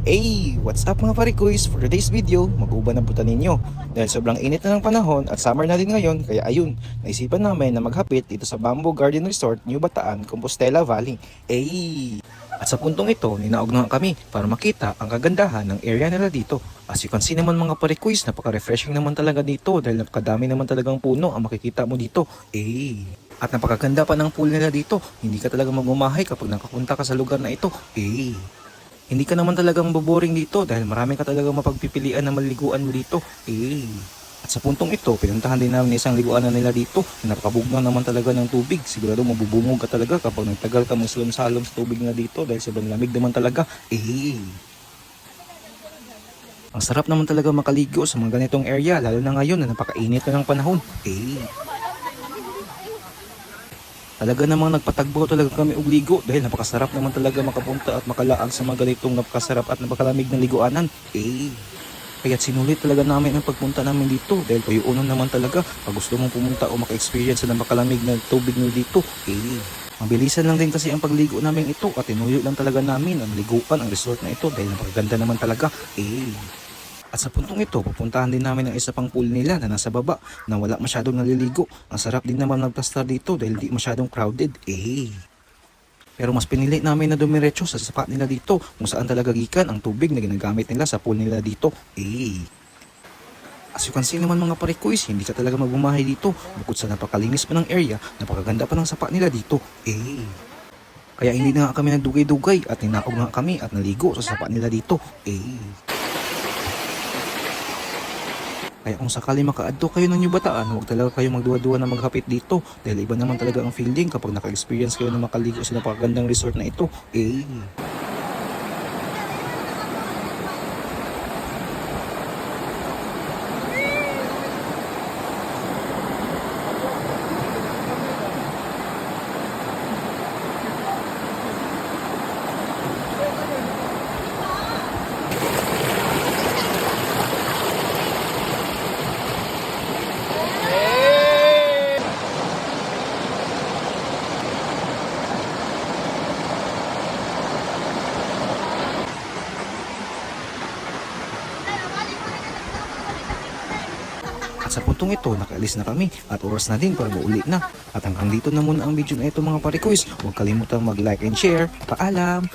Hey! What's up mga parikoys? For today's video, mag-uban na buta ninyo. Dahil sobrang init na ng panahon at summer na din ngayon, kaya ayun, naisipan namin na maghapit dito sa Bamboo Garden Resort, New Bataan, Compostela Valley. Hey! At sa puntong ito, ninaog na kami para makita ang kagandahan ng area nila dito. As you can see naman mga parikoys, napaka-refreshing naman talaga dito dahil napakadami naman talagang puno ang makikita mo dito. At napakaganda pa ng pool nila dito. Hindi ka talaga magmamahay kapag nakapunta ka sa lugar na ito. Hindi ka naman talagang maboboring dito dahil marami ka talagang mapagpipilian na maliguan mo dito. At sa puntong ito, pinuntahan din namin isang liguan na nila dito. Napakabugnaw naman talaga ng tubig. Sigurado mabubungog ka talaga kapag nagtagal ka magsalom-salom sa tubig na dito dahil sobrang lamig naman talaga. Ang sarap naman talaga makaligo sa mga ganitong area lalo na ngayon na napakainit na ng panahon. Talaga namang nagpatagbo talaga kami og ligo dahil napakasarap naman talaga makapunta at makalaag sa mga ganitong napakasarap at napakalamig na liguanan. Kaya't sinulit talaga namin ang pagpunta namin dito dahil payuunan naman talaga pag gusto mong pumunta o maka-experience sa napakalamig na tubig nyo dito. Mabilisan lang din kasi ang pagligo namin ito at tinuyo lang talaga namin ang liguan ang resort na ito dahil napakaganda naman talaga. At sa puntong ito, pupuntahan din namin ang isa pang pool nila na nasa baba na wala masyadong naliligo. Ang sarap din naman magpastar dito dahil di masyadong crowded. Pero mas pinili namin na dumiretso sa sapa nila dito kung saan talaga gikan ang tubig na ginagamit nila sa pool nila dito. As you can see naman mga parikoys, hindi ka talaga magbumahay dito. Bukod sa napakalinis pa ng area, napakaganda pa ng sapa nila dito. Kaya hindi na nga kami nagdugay-dugay at ninaog nga kami at naligo sa sapa nila dito. Kaya kung sakali makaadto kayo ng New Bataan, huwag talaga kayo magduwa-duwa na maghapit dito dahil iba naman talaga ang feeling kapag naka-experience kayo na makaligo sa napakagandang resort na ito. At sa puntong ito, nakaalis na kami at oras na din para mauli na. At hanggang dito na muna ang video na ito mga parikoys. Huwag kalimutang mag-like and share. Paalam!